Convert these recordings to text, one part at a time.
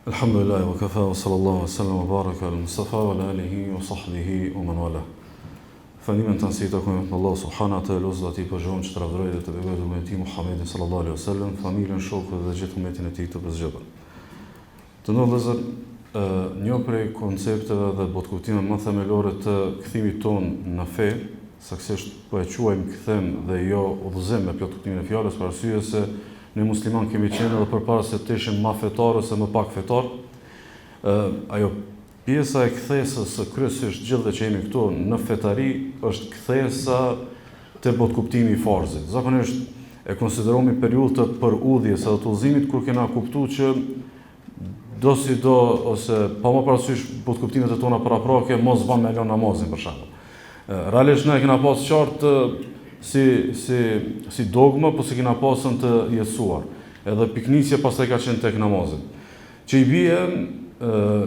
Alhamdulillah wa kafa wa sallallahu wa sallam wa baraka al Mustafa wa alihi wa sahbihi wa man wala. Falimin të nësi të kujmë të Allah subhana të lozë dhe ati përgjohën që të rafdroj dhe të begoj dhe ummeti Muhammedin sallallahu alaihi wa sallam, familjen, shokët dhe gjithë ummetin e ti të pëzgjëtën. Të në lezër, një prej koncepteve dhe botkuptime më themelore të këthimit tonë në fe, saksisht po e quajmë këthem dhe jo udhëzim me plot kuptimin e fjalës, për arsye se ne musliman kemi qenë edhe përpara se të ishim më fetarë se më pak fetar. Ajo pjesa e kthesës së kryesisht gjithë që jemi këtu në fetari është kthesa te botkuptimi i farzit. Zakonisht e konsideromi periudhë të përudhjes së udhëzimit kur kena kuptuar që do si do ose pa më parasysh botkuptimet e tona paraprake mos vëmë me lënë namazin për shembull. Realisht ne kena pas qartë si dogma, po si kena pasën të jetësuar. Edhe piknisja pastaj ka qenë tek namazit. Që i bie,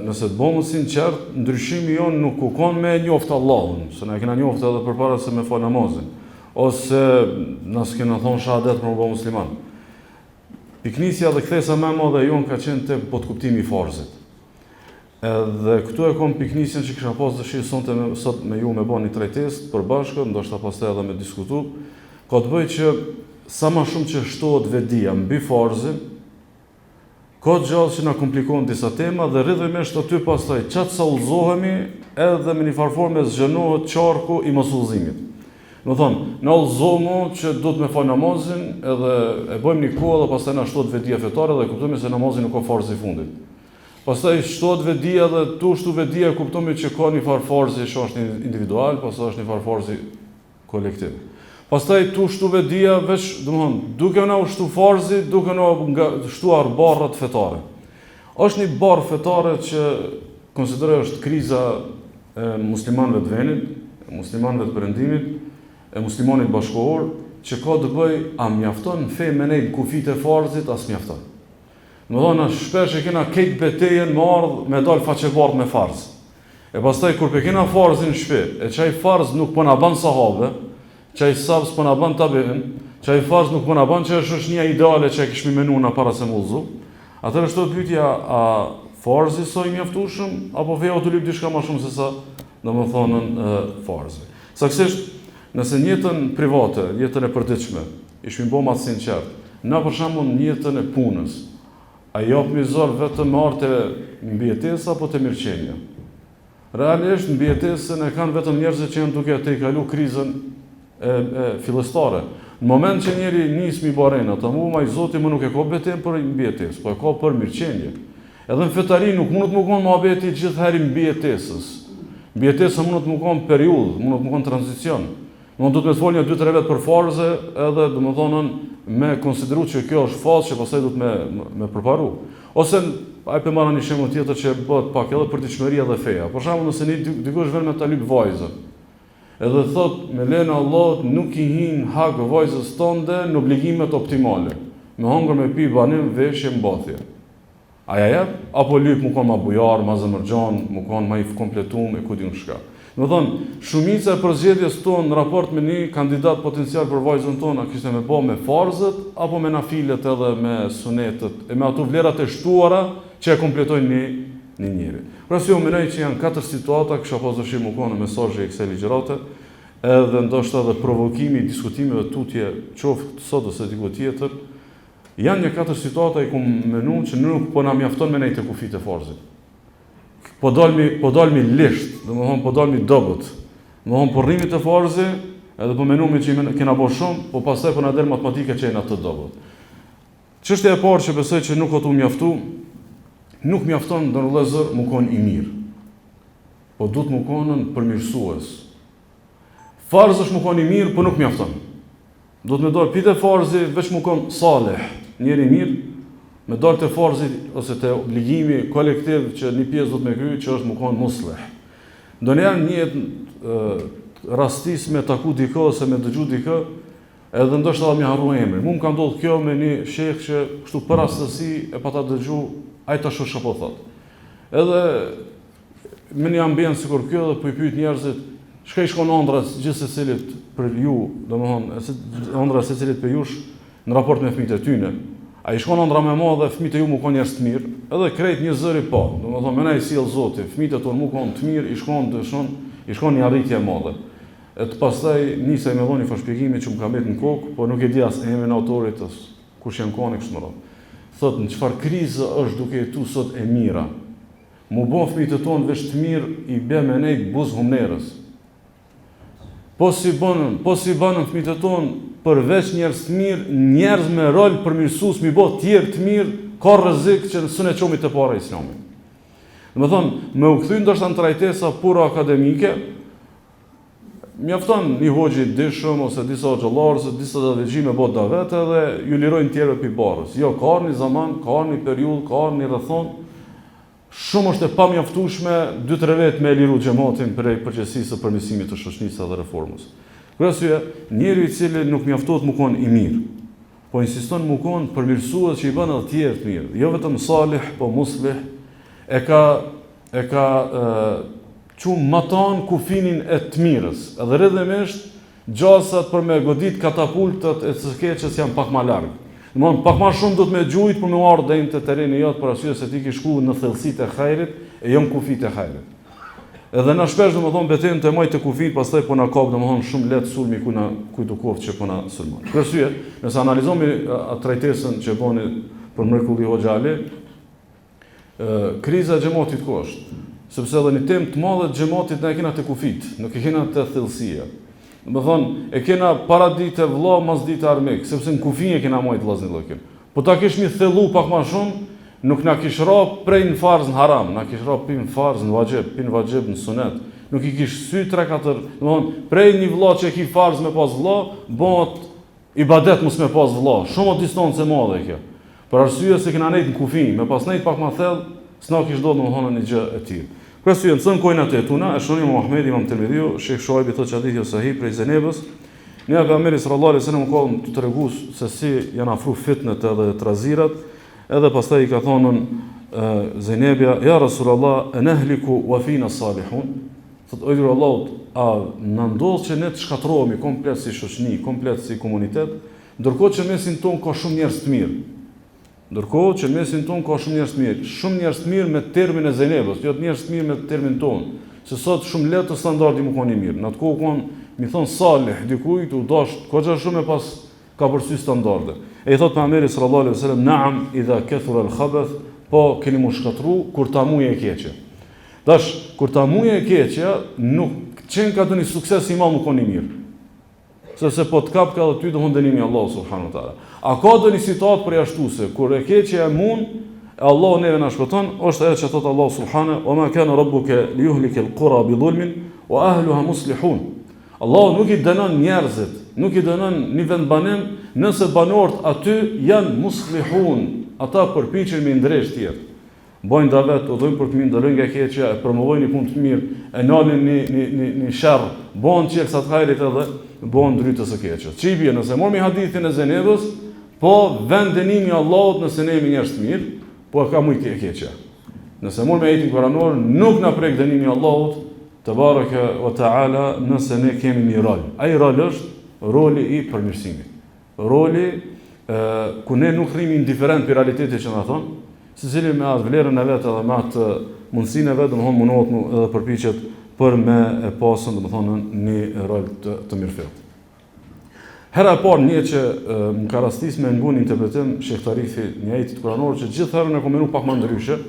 nëse të bëmë sinqert, ndryshimi jonë nuk u kon me njoftë Allahun, se ne kena njoftë edhe përpara se me fal namazin, ose nëse kena thonë shahadet për më bëmë musliman. Piknisja dhe kthesa më e madhe jonë ka qenë tek botkuptimi i farzit. Edhe këtu e kom piknisjen që kisha pas dëshirë sot me ju me bën një trajtesë përbashkët, ndoshta pastaj edhe me diskutu, ka të bëjë që sa më shumë që shtohet vedia mbi farzin, ka gjallë që na komplikojnë disa tema dhe rrjedhimisht aty pastaj çat sa udhëzohemi edhe me një farë forme zgjenohet qarku i mosullëzimit. Do thonë, na udhëzohemi që duhet me fal namazin, edhe e bëjmë një kohë dhe pastaj na shtohet vedia fetare dhe kuptojmë se namazi nuk ka farz i fundit. Pastaj shtohet vedia dhe tu shtu vedia kuptojmë që ka një farë farzi që është individual, pastaj është një farë farzi kolektiv. Pastaj tu shtu vedia veç, domethënë, duke na ushtu farzi, duke na shtuar barrat fetare. Është një barr fetare që konsideroj është kriza e muslimanëve të vendit, e muslimanëve të perëndimit, e muslimanit bashkëkohor, që ka të bëjë a mjafton fe me ne kufit e farzit as mjafton. Më thonë, shpesh e kena kejt betejen më ardhë me dalë faqebardh me farz. E pastaj, kur pe kena farzin në shpe, e qaj farz nuk po na ban sahabe, qaj sabs po na ban tabiin, qaj farz nuk po na ban që është një ideale që e kishmi menu në para se mullzu, atër është të pyetja, a farzi soi mjaftueshëm, apo feja o të lyp diçka më shumë se sa, do më thonën, farzi. Saksisht, nëse njëtën private, njëtën e përditshme, ishmi bo matë sinqert, na për shembull njëtën e punës, a japë mizor vetëm arte mbijetesa apo të mirëqenja. Realisht mbijetesën e kanë vetëm njerëzit që janë duke të i kalu krizën e fillestare. Në moment që njeri nis mi barena, të mu ma i zoti më nuk e ka betem për mbijetesë, po e ka për mirëqenje. Edhe në fetari nuk mundet më konë muhabeti gjithëheri mbijetesës. Mbijetesa mundet më konë periudhë, mundet më konë tranzicion. Në du të me të folnjë 2-3 vetë për farze, edhe dhe më thonën me konsideru që kjo është fazë që pastaj du të me përparu. Ose, a e për marra një shembull tjetër që bëhet pak edhe për përditshmëria dhe feja. Për shembull, nëse një dikush vjen me ta lyp vajzën, edhe thot, me lenë Allahut nuk i hin hak vajzës tënde në obligimet optimale, me hongër me pi banim, veshje, mbathje. Aja jep, apo lyp më konë ma bujar, ma zëmërgjan, më konë ma i kompletum, e ku di në shka. Më thonë, shumica e përzgjedhjes tonë në raport me një kandidat potencial për vajzën tonë, a kishte me bo me farzët, apo me nafilet edhe me sunetet, e me ato vlerat e shtuara që e kompletojnë një njeri. Pra si jo menoj që janë 4 situata, kësha pas dëshirë më konë në mesazhe e kësaj ligjërate, edhe ndoshta edhe provokimi, diskutimeve tutje, qoftë sot ose diku tjetër, janë një 4 situata i kum menu që nuk po na mjafton me nejtë kufit e farzit. Po dalmi lisht, dhe më thonë po dalmi dobët, më thonë po rrimit e farzi, edhe po menumi që kena bo shumë, po pastaj po na del matematike që jena të dobët. Çështja e parë që besoj që nuk o tu mjaftu, nuk mjafton dhe në lezër më konë i mirë, po du të më konën përmirësues. Farz është më konë i mirë, po nuk mjafton. Do të me dojë pite farzi, veç më konë saleh, njeri mirë, me dalë të farzit ose të obligimi kolektiv që një pjesë do të me kryjë që është më konë musleh. Do njerë njët rastis me taku dikë ose me dëgju dikë, edhe ndoshta edhe mi harru emrin. Mu më ka ndodhë kjo me një shekh që kështu për rastësi e pa ta dëgju, ajta shosha po thot. Edhe me një ambient si kur kjo dhe po i pyet njerëzit, shka i shkon ëndra gjithë se cilit për ju, do më thonë, ëndra se cilit për jush në raport me fëmijët e tyne. A i shkon ëndra me madhe, fëmijët e ju mu kon njerëz të mirë, edhe krejt një zëri po. Domethënë më na i sjell Zoti, fëmijët e tonë mu kon të mirë, i shkon një arritje e madhe. E të pastaj nisej me dhoni shpjegimi që më ka mbet në kokë, po nuk e di as emrin e autorit, kush janë koni kështu më radh. Thotë në çfarë krize është duke jetu sot e mira. Mu bon fëmijët e tonë veç të mirë i bë me nej buz humnerës. Po si bënën fëmijët e tonë përveç njerëz të mirë, njerëz me rol përmirësues mi bë tjerë të mirë, ka rrezik që s'u çomi të para Islamit. Domethënë, me u kthy ndoshta në trajtesa pura akademike, mjafton një hoxhi i dishëm ose disa xhallarë ose disa dallëgjime bë davet edhe ju lirojnë tjerë pi barës. Jo, ka një zaman, ka një periudhë, ka një rrethon. Shumë është e pamjaftueshme 2-3 vjet me liru xhamatin prej përgjegjësisë së përmirësimit të shoqënisë dhe reformës. Për arsye, njeriu i cili nuk mjaftohet mu kon i mirë, po insiston mu kon përmirësues që i bën edhe tjerë të mirë. Jo vetëm salih, po muslih, e ka qumë matan kufinin e të mirës, edhe rrëdhemisht gjasat për me godit katapultat e të keqës janë pak ma largë. Domthon pak ma shumë do të me gjujt për me ardhë dhe të tereni jotë për arsye se ti ki shku në thellësitë e hajrit e jo në kufit e hajrit. Edhe na shpesh domethënë betejën të majtë të kufit, pastaj po na kap domethënë shumë lehtë sulmi kujt koftë që po na sulmon. Për arsye, nëse analizojmë atë trajtesën që boni për mrekulli Hoxha Ali, kriza e xhamatit ku është? Sepse edhe një temë të madhe të xhamatit na e kena te kufit, nuk e kena te thellësia. Domethënë e kena para ditë vëlla, mas ditë armik, sepse në kufin e kena majtë vllazni llokin. Po ta kishmi thellu pak më shumë, nuk na kish rap prej në farz në haram, na kish rap pin farz në vajxhib në sunet. Nuk i kish sy 3-4, domethënë prej një vëlla që e ki farz me pas vëlla, bëhet ibadet mos me pas vëlla. Shumë distancë e madhe kjo. Për arsye se kena nejt në kufin, me pas nejt pak më thellë, s'na kish do domethënë një gjë e tillë. Për arsye nxon kojna te tuna, e shohim Muhamedi Imam Tirmidhiu, Sheikh Shuaibi thotë që hadithi është sahih prej Zenebës. Ne pejgamberi sallallahu alaihi wasallam ka të treguar se si janë afru fitnet edhe trazirat. Edhe pastaj i ka thonën Zenebja, ja Rasulullah, enehliku wa fina salihun. Thotë ojë Allahut, a na ndodh që ne të shkatërrohemi komplet si shoqëni, komplet si komunitet, ndërkohë që mesin ton ka shumë njerëz të mirë. Shumë njerëz të mirë me termin e Zenebës, jo të njerëz të mirë me termin ton. Se sot shumë lehtë standardi më kanë i mirë. Në atë kohë kanë mi thon salih dikujt u dash koxha shumë e pas ka përsy standarde. E i thot pejgamberi sallallahu alaihi wasallam, "Na'am idha kathura al-khabath", po keni mu shkatru kur ta muje e keqja. Dash kur ta muje e keqja nuk çen ka dhënë sukses i madh më koni mirë. Sepse po të kap ka edhe ty domon dënimi Allahu subhanahu wa taala. A ka dhënë situatë përjashtuese kur e keqja e mund e Allahu neve na shpëton, është ajo që thot Allahu subhanahu wa ma kana rabbuka liyuhlika al-qura bi dhulmin wa ahluha muslihun. Allahu nuk i dënon njerëzit, nuk i dënon një vend banim nëse banorët aty janë muslihun, ata përpiqen me ndresh tjetër. Bojnë davet, udhëjnë për të mirë, ndalojnë nga keqja, e promovojnë një punë të mirë, e nalin një sherr, bën çelsa të hajrit edhe bën ndrytës së keqes. Çi bie nëse mormi hadithin e Zenebës, po vend dënimi i Allahut nëse ne jemi njerëz të mirë, po ka më keqja. Nëse mormi ajetin kuranor, nuk na prek dënimi i Allahut te baraka wa taala nëse ne kemi një rol. Ai rol është roli i përmirësimit. Roli ku ne nuk rrimi indiferent për realitetin që na thon, secili me atë vlerën e vet edhe me atë mundësinë e vet, domthonë mundohet edhe përpiqet për me e pasën, domthonë një rol të mirëfillt. Hera e parë një që më ka rastis me ngun interpretim Sheikh Tarifi një ajetit kuranor që gjithë herën e kombinu pak më ndryshe,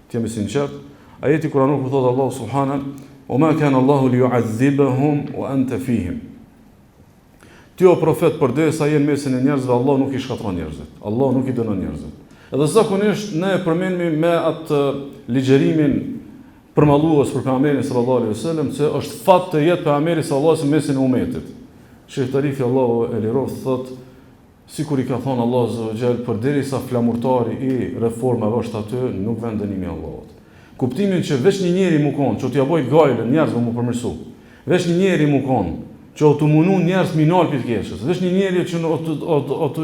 të jemi sinqert. Ajeti kuranor ku thotë Allahu subhanahu "O ma kana Allahu liyu'adhibahum wa anta fihim". Ti o profet, përderisa je në mesin e njerëzve, Allah nuk i shkatron njerëzit. Allah nuk i dënon njerëzit. Edhe zakonisht ne e përmendemi me atë ligjërimin përmallues për pejgamberin sallallahu alaihi wasallam se është fat të jetë pejgamberi sallallahu alaihi wasallam në mesin e umetit. Sheikh Tarifi Allahu e liroft thot sikur i ka thënë Allahu azza wa jall, përderisa flamurtari i reformave është aty, nuk vend dënimi i Allahut. Kuptimin që veç një njeri mu kon, që t'ja boj gajle njerëzve mu përmirësu. Veç një njeri mu kon, që o të munu njerëz minal për të keqës. Veç një njeri që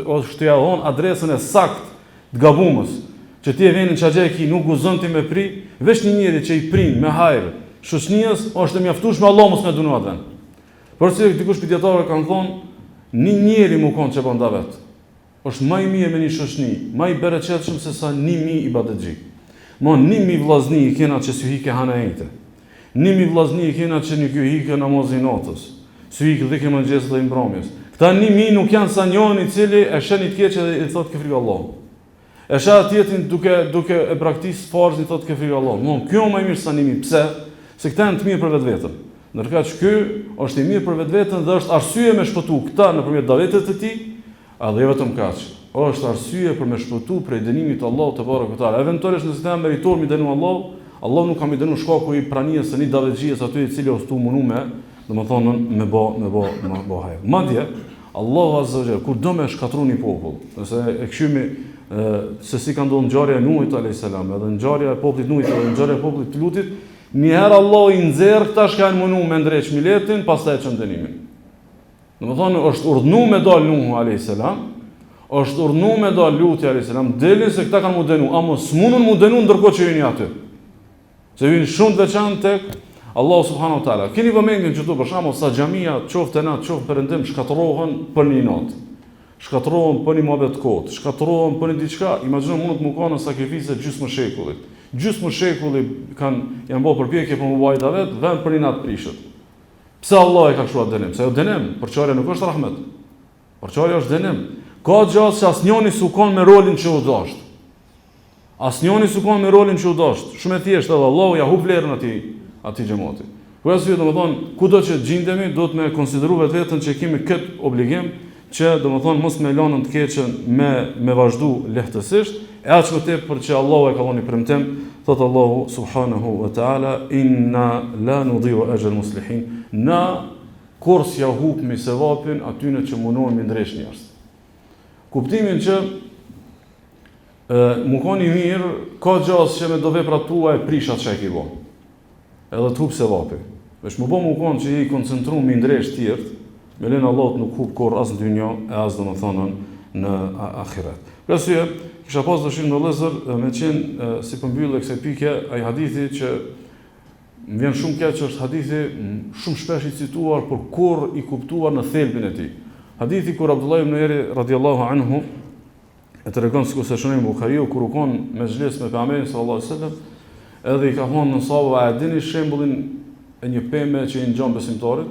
o shtëja dhon adresën e sakt të gabumës, që ti e venin që agje ki nuk guzon ti me pri, veç një njeri që i prin me hajrë, shoqënies është e mjaftueshme Allah mos me dunu atë vend. Por si dikush për dietarë kanë thonë, një njeri mu kon që bën davet. është më i mirë me një shoqni, më i bereqetshëm se sa 1000 ibadetxhi. Mo 1000 vllazni i kena që s'ju hike hana ejte. 1000 vllazni i kena që nuk ju hike namazin natës. S'ju hike dhike mëngjesit dhe mbrëmjes. Këta 1000 nuk janë sa njëri i cili e shën i të keq dhe i thotë ke frikë Allahut. E shah tjetrin duke e praktikë farzin i thotë ke frikë Allahut. Mo kjo më i mirë sa 1000. Pse? Se këta janë të mirë për vetveten. Ndërkaq ky është i mirë për vetveten dhe është arsye me shpëtu këta nëpërmjet davetit të tij, a dhe vetëm kaq. Është arsye për me shpëtu prej dënimit të Allahut te barekuta. Eventualisht nëse ta meritor mi dënu Allah nuk ka mi dënu shkaku i pranies së një davetxhies aty i cili është munu me, domethënë me bë hajër. Madje Allahu Azza wa Jall kur do me shkatrun një popull, nëse e këshymi se si ka ndodhur ngjarja e Nuhit alayhis salam, edhe ngjarja e popullit Nuhit, edhe ngjarja e popullit Lutit, njëherë Allah i nxjerr këta që kanë munu me ndreq miletin, pastaj çon dënimin. Domethënë është urdhënuar me dal Nuhu alayhis salam, është urdhënuar me dal Luti alayhis salam, deli se këta kanë mu dënu, ama s'munun mu dënu ndërkohë që jeni aty. Se vjen shumë të veçantë tek Allahu subhanahu wa taala. Keni vëmendjen që për shembull sa xhamia qoftë natë, qoftë perëndim shkatërrohen për një natë. Shkatërrohen për një muhabet kohë, shkatërrohen për një diçka, imagjino mund të më kanë sakrificë gjysmë shekullit. Gjysmë shekulli janë bërë përpjekje për mubajt vet, vend për një natë prishet. Pse Allah e ka kështu atë dënim? Se jo dënim, përçarja nuk është rahmet. Përçarja është dënim. Ka gjatë që asnjëri s'u kon me rolin që u dashur. Asnjëri s'u kon me rolin që u dashur. Shumë e thjeshtë edhe Allahu ja hub vlerën atij xhamati. Për arsye domethënë kudo që gjendemi do të me konsideru vetveten që kemi këtë obligim që domethënë mos me lënën të keqën me vazhdu lehtësisht, e aq më tepër që Allahu e ka dhënë premtim, thot Allahu subhanahu wa taala inna la nudhi'u ajra al-muslihin. Na kurs ja hupmi sevapin atyne që munohen me ndresh njerëz. Kuptimin që mu koni mirë, ka gjas që me do veprat tua e prishat që e ki bo. Edhe të hup sevapi. Vesh më bo mu konë që i koncentru me ndresh tjertë, me lenë Allah nuk hup kur as në dynja e as dhe më thonën në akhirat. Për arsye, kisha pas dëshirë në lezër me qenë si përmbyllë e kësaj pyetje ai hadithi që më vjen shumë keq që është hadithi shumë shpesh i cituar por kur i kuptuar në thelbin e tij. Hadithi kur Abdullah ibn Eri radiallahu anhu e tregon sikur se shënon Buhariu kur u kon me xhles me pejgamberin sallallahu alaihi wasallam, edhe i ka thonë në sahabë a dini shembullin e një pemë që i ngjan besimtarit?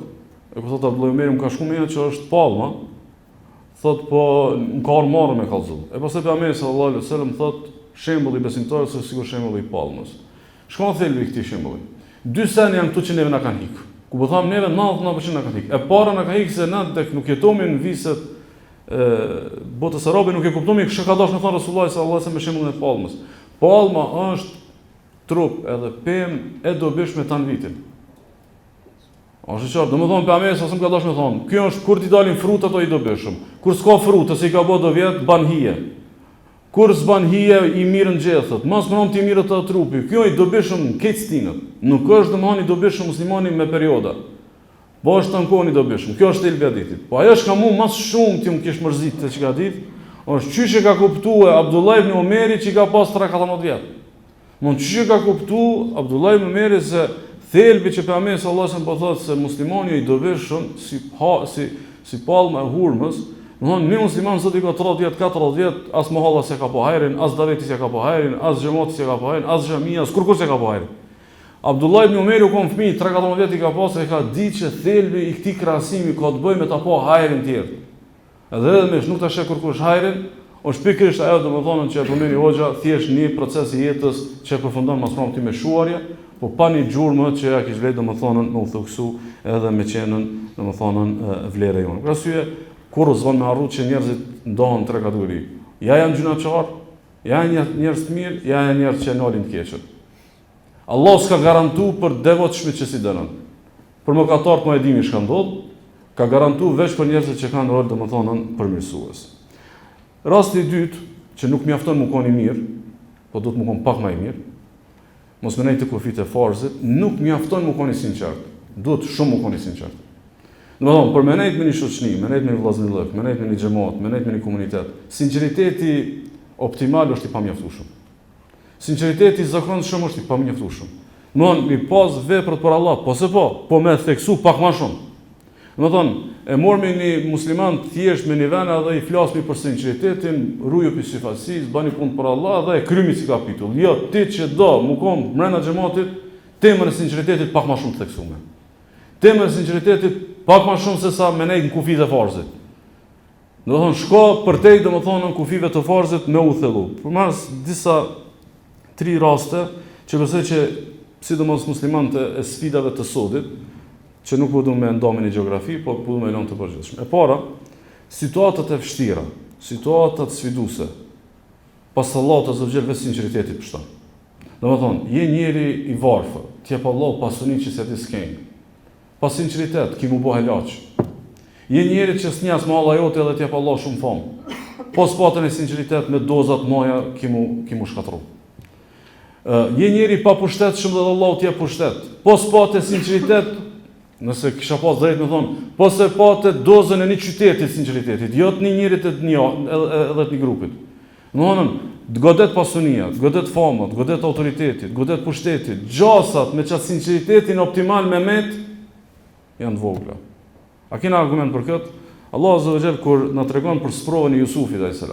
E kur thotë Abdullah ibn Eri më ka shkuar që është palma. Thot po më ka marrë me kallëzull. E pastaj pejgamberi sallallahu alaihi wasallam thot shembulli i besimtarit është sikur shembulli i palmës. Shkon thelbi i këtij shembulli. Dy sen janë këtu që neve na kanë hik. Ku po tham neve 99% na kanë hik. E para na ka hik se na tek nuk jetomi në viset botës arabe, nuk e kuptomi çka ka dashur të thonë Resulullah sallallahu alaihi wasallam me shembullin e palmës. Palma është trup edhe pemë e dobishme tan vitin. Është qartë, domethënë pejgamberi sa më ka dashur të thonë, kjo është kur ti dalin frutat ato i dobishëm. Kur s'ka frutë, se i ka bë do vjet ban hije. Kur s'ban hije i mirën gjethët, mas mënon ti mirët të trupi. Kjo i dobishëm keq stinët. Nuk është domethënë i dobishëm muslimani me perioda. Po është tankoni dobishëm. Kjo është elbi hadithit. Po ajo që ka mu mas shumë ti më kish mërzit të çka hadith, është çysh e ka kuptuar Abdullah ibn Omeri që ka pas 3-14 vjet. Mund çysh e ka kuptuar Abdullah ibn Omeri se thelbi që pejgamberi sallallahu alajhi wasallam po thotë se muslimani i dobishëm si palma e hurmës. Domthon një musliman sot i ka 30 vjet, 40 vjet, as mohalla se ka po hajrin, as daveti se ka po hajrin, as xhamati se ka po hajrin, as xhamia, as kurkush se ka po hajrin. Abdullah ibn Omeri u kon fëmijë 3-14 vjet i ka pasur, e ka ditë që thelbi i këtij krahasimi ka të bëjë me ta po hajrin tjetër. Edhe më nuk ta sheh kurkush hajrin, është pikërisht ajo domethënë që përmeni hoxha, thjesht një proces i jetës që përfundon mas pronti me shuarje, po pa një gjurmë që ja kish vlerë domethënë me u thoksu edhe me qenën domethënë vlera jonë. Për arsye kur u zon me harru që njerëzit ndohen tre kategori. Ja janë gjunaçar, ja janë njerëz të mirë, ja janë njerëz që nolin të keqët. Allah s'ka garantu për devotshmit që si dënon. Për mëkatarët më e dimi çka ndodh, ka garantu veç për njerëzit që kanë rol domethënë përmirësues. Rasti i dytë, që nuk mjafton më koni mirë, po do të më kon pak më i mirë. Mos më nej të kufit e farzit, nuk mjafton më koni sinqert. Duhet shumë më koni sinqert. Domethënë, për menejt me një shoqni, menejt me një vllaznillëk, menejt me një xhamat, menejt me një komunitet, sinqeriteti optimal është i pamjaftueshëm. Sinqeriteti i zakonshëm është i pamjaftueshëm. Domthon, mi pas veprat për Allah, po se po me theksu pak më shumë. Domethënë, e mormi një musliman thjesht me një vend edhe i flasmi për sinqeritetin, ruju për syfaqësisë, bani punë për Allah dhe e krymi si kapitull. Jo, ti që do, mu kom brenda xhamatit, temën e sinqeritetit pak më shumë të theksuar. Temën e sinqeritetit pak më shumë se sa me nej në kufit e farzit. Domethënë, shko përtej domethënë në kufive të farzit me u thellu. Përmas disa 3 raste që besoj që sidomos muslimanët e sfidave të sodit, që nuk po du me ndamin e gjeografi, po du me lënë të përgjithshme. E para, situatat e vështira, situatat sfiduse, pas Allahut azza wa jall vetë sinqeriteti pështon. Domethënë, je njeri i varfër, ti jep Allahu pasuni që se ti s'ken. Pas sinqeritet, ki mu bo helaq. Je njeri që s'njas me Allah jote edhe ti jep Allahu shumë famë. Pas patën e sinqeritet me dozat moja ki mu shkatru. Je njeri pa pushtet shumë dhe Allahu ti jep pushtet. Pas patë e sinqeritet, nëse kisha pas drejt me thonë, po se patë dozën e një qytetit sinqeritetit, jo të një njerit e edhe të një grupit. Në honën, të godet pasunia, të godet famat, të godet autoritetit, të godet pushtetit, gjasat me qatë sinqeritetin optimal me met, janë të vogla. A kena argument për këtë? Allah azza wa jall kur na tregon për sprovën e Jusufit a.s.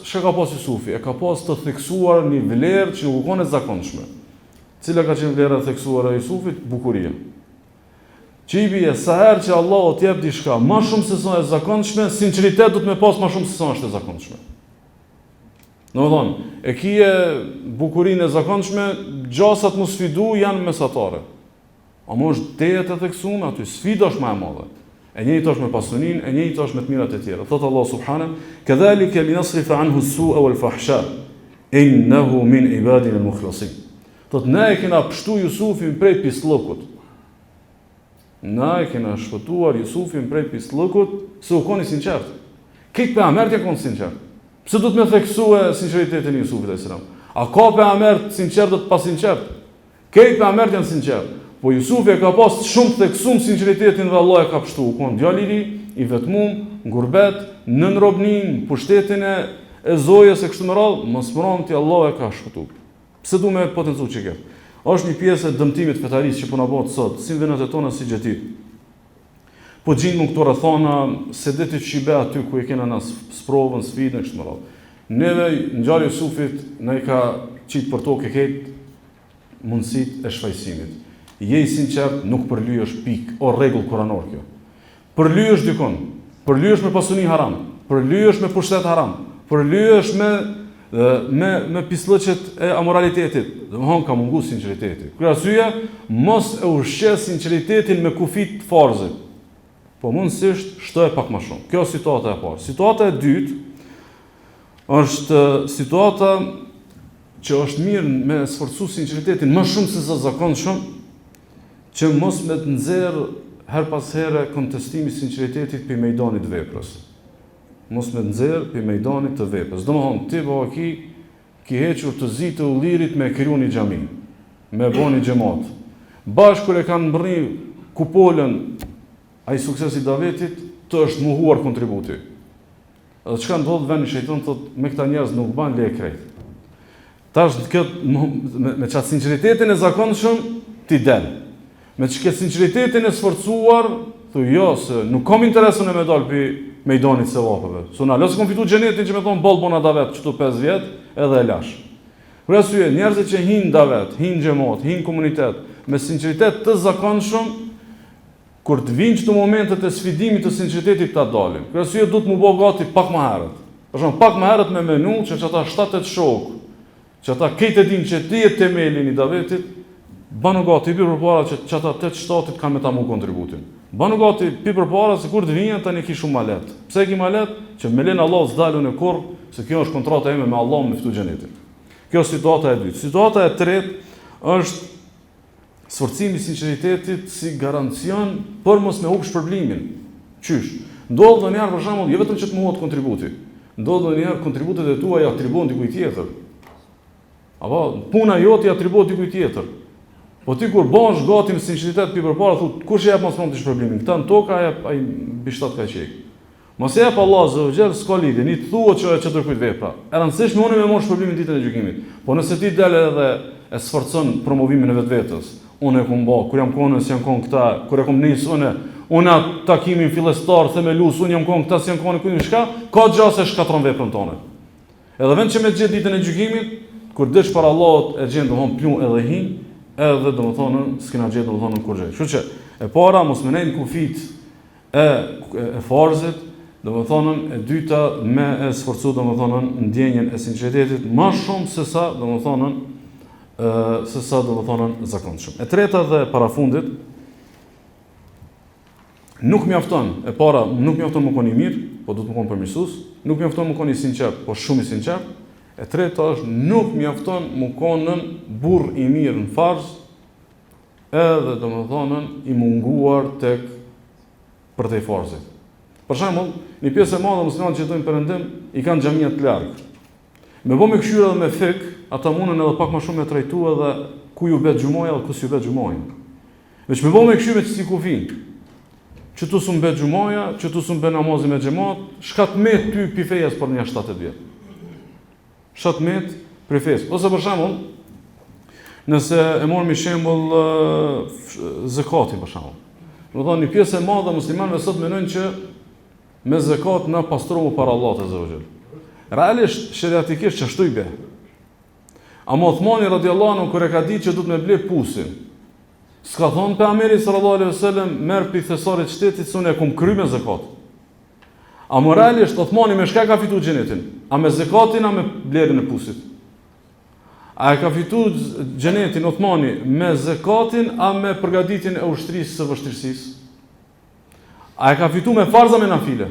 Shka ka pas Jusufi? E ka pas të theksuar një vlerë që nuk u e zakonshme. Cila ka qenë vlera e theksuar e Jusufit? Bukuria. Qibi e sa herë që Allah o t'jep diçka ma shumë se sa e zakonshme, sinqeritet du të me pas ma shumë se sa është e zakonshme. Në më thonë, e kije bukurinë e zakonshme, gjasat mu sfidu janë mesatare. A më është tejet e theksume, aty sfida është ma e madhe. E njëjtë është me pasunin, e njëjtë është me të mirat e tjera. Thotë Allah subhanem, këdhalike li nasrifa anhu as-su'a wal fahsha, innahu min ibadina al-mukhlasin. Thotë ne e kena pështu Jusufin prej pislëkut. Na e kena shpëtuar Jusufin prej pislëkut se u koni sinqert. Këtë për amert e konë sinqert. Pse du të me theksue sinceritetin e Jusufit a.s. A ka për amert sinqert dhe të pasinqert? Këtë për amert janë sinqert. Po Jusufi e ka pas shumë theksum sinceritetin dhe Allah e ka pështu. U konë djali i ri, i vetmum, në gurbet, në nrobnin, pushtetin e zojës e kështu më radhë, më smëron të Allah e ka shpëtu. Pse du me potencu që këtë? Është një pjesë e dëmtimit fetarisë që po na bëhet sot, si vendet e tona si gjetit. Po gjindëm këto rrethana, se deti qibe aty ku e kena na sprovën, sfidën, kështu më radhë. Neve, në gjarë Jusufit, na i ka qitë për tokë ketë mundësit e shfaqsimit. Je i sinqert, nuk përlyhesh pikë, o rregull kuranor kjo. Përlyhesh dikon, përlyhesh me pasuni haram, përlyhesh me pushtet haram, përlyhesh me pislëqet e amoralitetit, dhe më honë ka mungu sinceriteti. Kërë asyja, mos e ushqes sinceritetin me kufit farzit, po mundësisht shtoj pak ma shumë. Kjo është situata e parë. Situata e dytë është situata që është mirë me sforcu sinceritetin më shumë se sa zakonshëm, që mos me të nxerr her pas here kontestimi sinceritetit për mejdanit veprës. Mos me nxerr për mejdanit të veprës. Do më thonë, ti po ki hequr të zi të ullirit me kriju një xhami, me bo një xhamat. Bashkë kër e kanë mbërri kupolën ai suksesi Davetit, të është muhuar kontributi. Edhe çka ndodh vend i shejton thotë me këta njerëz nuk ban le krejt. Tash me çat sinqeritetin e zakonshëm ti del. Me çka sinqeritetin e sforcuar, thu jo se nuk kam interesën e me dal pi mejdanit se vapëve. Sona, lësë kom fitu gjenetin që me thonë bolë bona davet, qëtu 5 vjetë, edhe e lash. Për arsye, njerëzit që hinë davet, hinë gjemot, hinë komunitet, me sinceritet të zakonshëm, kur të vinë qëtu momentet e sfidimit të sinceritetit të dalim. Për arsye, du të mu bo gati pak më herët. Për shumë, pak më herët me menu që ata 7-8 shokë, që ata kejt e din që ti e temelin i davetit, banu gati, i përpara që ata 8-7 kanë me ta mu kontributin. Banu gati pi përpara se kur të vinjën tani ki shumë malet. Pse ki malet? Që me lenë Allah s'dalun e kur, se kjo është kontrata ime me Allah me ftu xhenetin. Kjo është situata e dytë. Situata e tretë është sforcimi i sinqeritetit si garancion për mos me hup shpërblimin. Qysh? Ndodh ndonjëherë për shembull, jo vetëm që të mohohet kontributi. Ndodh ndonjëherë kontributet e tua i atribuohen dikujt tjetër. Apo puna jote i atribuohet dikujt tjetër. Po ti kur bash gati me sinqeritet pi përpara thot kush e jep mos mund të shpërblimin. Këta në tokë ai mbi 7 ka qejk. Mos e jep Allah azza wa jall s'ka lidhje, ni thuat që kujt vepra. E rëndësishme unë me marr shpërblimin ditën e gjykimit. Po nëse ti del edhe e sforcon promovimin e vetvetes, unë e kam bë, kur jam konën, si jam kon këta, kur e kam nis unë unë atë takimin fillestar, themelus, unë jam konë këta si jam konë kujnë shka, ka gjasë e shkatron veprën tonë. Edhe vend që me gjithë ditën e gjykimit, kur dësh para Allahut e gjen domthon plum edhe hin, edhe domthonën s'kena gjetë domthonën kur gjej. Kështu që e para mos më nejnë kufit e farzit, domthonën e dyta me e sforcu domthonën ndjenjen e sinqeritetit më shumë se sa domthonën zakonshëm. E treta dhe e parafundit, nuk mjafton, e para nuk mjafton më koni mirë, po duhet më konë përmirësues, nuk mjafton më koni sinqert, po shumë i sinqert. E treta është nuk mjafton më konën burr i mirë në farz, edhe domethënën i munguar tek për te farzit. Për shembull, një pjesë e madhe muslimanë që jetojnë perëndim i kanë xhamia të largë. Me bë me këshyra dhe me fik, ata mundën edhe pak më shumë me trajtu edhe ku ju bet xhumoja dhe ku s'ju bet xhumoja. Veç me bë me këshyra me si kufin. Që tu s'u bet xhumoja, që tu s'u bë namazi me xhamat, shkat me ty pifejas për një 70 vjet. 17 për fesë. Ose për shembull, nëse e morëm shembull zakatin për shembull. Do të thonë një pjesë e madhe e muslimanëve sot mendojnë që me zakat na pastrohemi para Allahut azza wa jall. Realisht sheriatikisht ç'ashtu i bë. Ama Uthmani radiallahu anhu kur e ka ditë që duhet me ble pusin, s'ka thonë pejgamberi sallallahu alaihi wasallam merr pi thesarit shtetit se unë e kum kry me zakat. A moralisht Uthmani me shka ka fitu xhenetin? A me zakatin, a me blerjen e pusit? A e ka fitu xhenetin Uthmani me zakatin, a me përgatitjen e ushtrisë së vështirësisë? A e ka fitu me farza me nafile?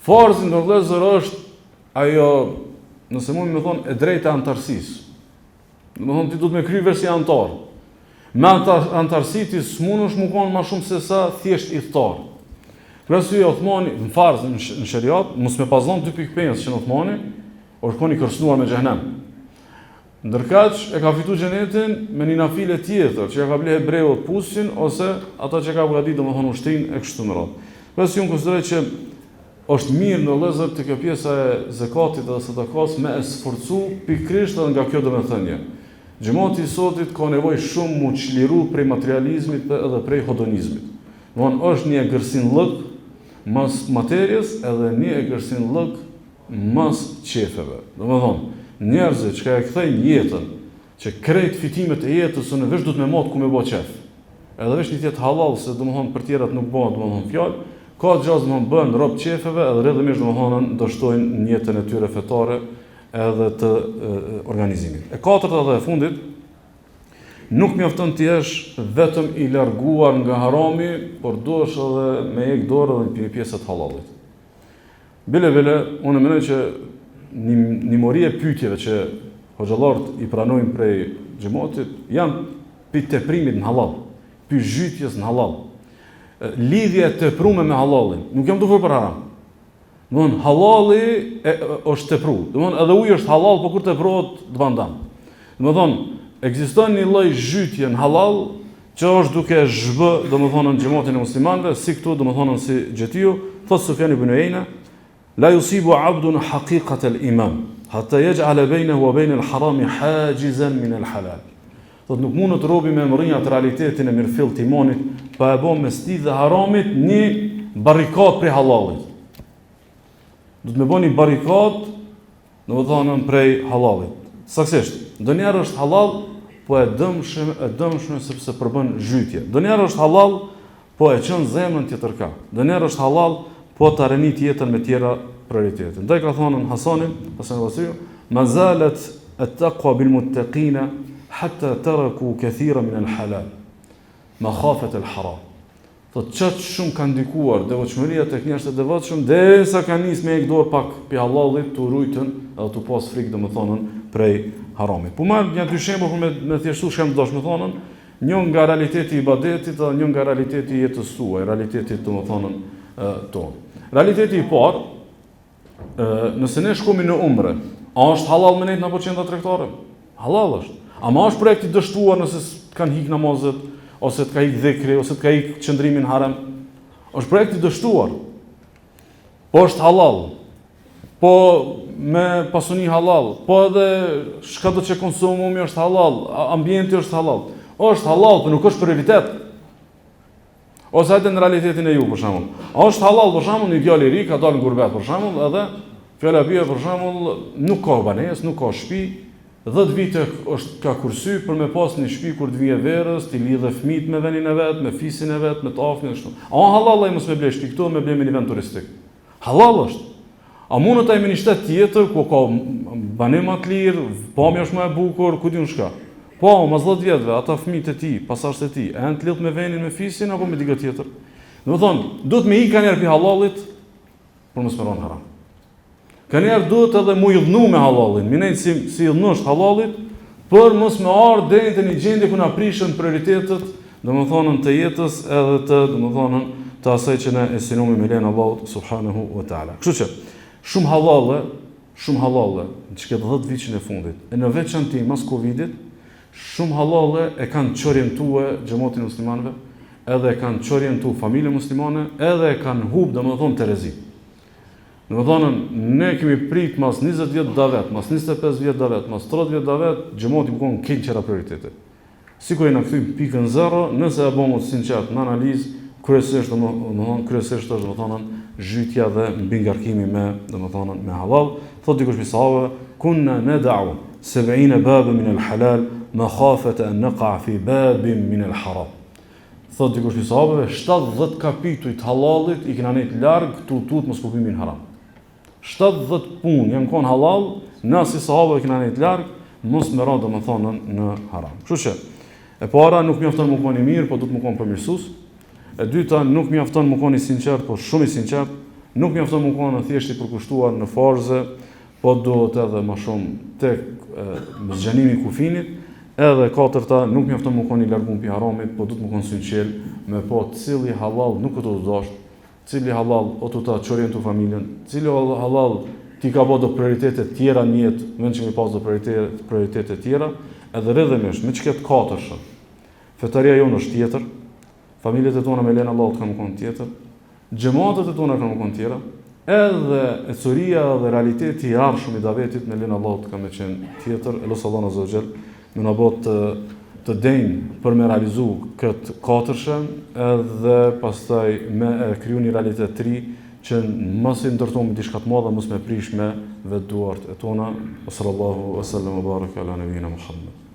Farzi ndërlezër është ajo, nëse mund me thonë, e drejta antarësisë. Dhe me thonë, ti du të me kry versi antar. Me antarësi ti s'munësh më konë ma shumë se sa thjesht i thtarë. Kërësui Uthmani, në farz, në shariat, mos me pazon 2.5 që në Uthmani, është koni kërsnuar me xhehenem. Ndërkaq, e ka fitu xhenetin me një nafile tjetër, që ja ka ble hebreut pusin, ose ata që ka përgatit dhe më thonë ushtrin e kështu më radhë. Kërësui unë konsideroj që është mirë në lezër të kjo pjesa e zakatit dhe sadakas me e sforcu pikrisht edhe nga kjo domethënie. Xhamati i sotit ka nevojë shumë mu çliru prej materializmit edhe prej hedonizmit. Domthon është një gërsinllëk mas materjes edhe një gërsinllëk mas qefeve. Domthon njerëzit që e kthejnë jetën, që krejt fitimet e jetës në veç duhet me mot ku me bë qef. Edhe veç një tjetë halal se domthon për tjerat nuk bëhet domthon fjalë. Ka gjaz domthon bën rob qefeve edhe rrjedhimisht domthon dështojnë në jetën e tyre fetare edhe të organizimit. E katërta dhe e fundit, nuk mjafton të jesh vetëm i larguar nga harami, por duhesh edhe me ek dorë edhe në pjesët halalit. Bile, unë mendoj që një mori e pyetjeve që hoxhallarët i pranojnë prej xhamatit janë pi teprimit në halal, pi zhytjes në halal. Lidhje e teprume me halalin. Nuk jam duke për haram. Domthon halali është tepru. Domthon edhe uji është halal, por kur teprohet të bandam. Domthon ekziston një lloj zhytje në halal që është duke zhbë domthon në xhamatin e muslimanëve, si këtu domthon si Xhetiu, thot Sufjan ibn Uyayna, la yusibu 'abdun haqiqat al-iman hatta yaj'ala baynahu wa bayna al-harami hajizan min al-halal. Thot nuk mund të robi me mërinjat realitetin e mirëfill të imanit, pa e bën mes tij dhe haramit një barrikad prej halalit. Do të më bëni barrikad, domethënë prej halalit. Saktësisht, ndonjëherë është halal, po e dëmshme sepse përbën zhytje. Ndonjëherë është halal, po e çon zemrën tjetërka. Ndonjëherë është halal, po ta renit jetën me tjera prioritete. Ndaj ka thonë Hasanin, Hasan al-Basri, ma zalat at-taqwa bil muttaqina hatta taraku kathira min al-halal makhafat al-haram. Thot çat shumë kanë ndikuar devotshmëria tek njerëzit e devotshëm derisa kanë nis me ek dorë pak pi hallallit tu rujtën edhe tu pas frikë domethënën prej haramit. Po marr një dy shembull për me thjeshtu shkam dosh me thonën, një nga realiteti i ibadetit dhe një nga realiteti i jetës suaj, realiteti domethënën ton. Realiteti i parë, nëse ne shkomi në umre, a është halal me nejt në po qenda tregtare? Halal është. Ama është projekt i dështuar nëse kanë hik namazet, ose të ka hik dhikri, ose të ka hik qëndrimin harem. është projekt i dështuar. Po është halal. Po me pasuni halal. Po edhe shka do që konsumumi është halal. Ambienti është halal. Është halal, për nuk është prioritet. Ose hajde në realitetin e ju, për shembull. A është halal, për shembull, një djalë i ri ka dalë në gurbet, për shembull, edhe fjala bie, për shembull, nuk ka banesë, nuk ka shtëpi, 10 vite është ka kursy për me pas një shtëpi kur të vije verës, të lidhe fëmijët me vendin e vet, me fisin e vet, me tafën e kështu. A halal ai mos me blej shtëpi këtu, me blej në një vend turistik. Halal është. A mund të ai me një shtet tjetër ku ka banem më të lirë, pamja është më e bukur, ku diun çka. Po, mas 10 vjetëve, ata fëmijët e tij, pasardhësit e tij, janë të lidhur me vendin, me fisin apo me diçka tjetër. Domethënë, duhet me ikë kanë pi halalit për mos merron haram. Kanë duhet edhe mu idhnu me halalin, minej si idhnush halalit, për mos me ardhë deri te një gjendje ku na prishën prioritetet, domethënë të jetës edhe të domethënë të asaj që ne e sinumi me lenin Allahut subhanahu wa taala. Kështu që shumë halalle, që këtë 10 vitin e fundit, e në veçantë mas Covidit, shumë halalle e kanë çorientuar xhamatin muslimanëve, edhe e kanë çorientuar familjen muslimane, edhe e kanë hub domethënë terezi. Domethënë ne kemi prit mas 20 vjet davet, mas 25 vjet davet, mas 30 vjet davet, xhamati bukon keq qera prioritete. Sikur e na kthym pikën 0, nëse e bëmë sinqert në analizë, kryesisht është domethënë zhytja dhe mbi ngarkimi me halal. Thotë dikush me sahabë, kunna nad'u 70 baban min al-halal makhafata an naqa fi babin min al-haram. Thotë dikush me sahabëve, 70 kapituj të halalit i kena nejt larg tutut mos kupimin haram. 70 punë janë kon halal, na si sahabëve kena nejt larg mos me rënë domethënë në haram. Kështu që e para nuk mjafton më koni mirë, po duhet më kon përmirësues. E dyta nuk mjafton më koni sinqert, po shumë i sinqert. Nuk mjafton më koni thjesht i përkushtuar në forze, po duhet edhe më shumë tek zgjanimi i kufinit. Edhe katërta, nuk mjafton më koni largum pi haramit, po duhet më kon sinqel me po cili halal nuk do të dash, cili halal o të ta çorientu familjen, cili halal ti ka bërë do prioritete tjera në jetë, vend që mi pas do prioritete tjera, edhe rrëdhëmisht me çket katërshën. Fetaria jonë është tjetër, familjet e tona me lenin Allahut kanë kon tjetër, xhamatet e tona kanë kon tjera, edhe ecuria dhe realiteti i arshëm i davetit me lenin Allahut kanë qenë tjetër. Elos Allahu azza wa jall me na bot të denjë për me realizu këtë katërshën, edhe pastaj me kriju një realitet të ri që mos i ndërtojmë diçka të madhe, mos me prish me vetë duart e tona. Sallallahu alaihi wasallam wa baraka ala nabiyina Muhammad.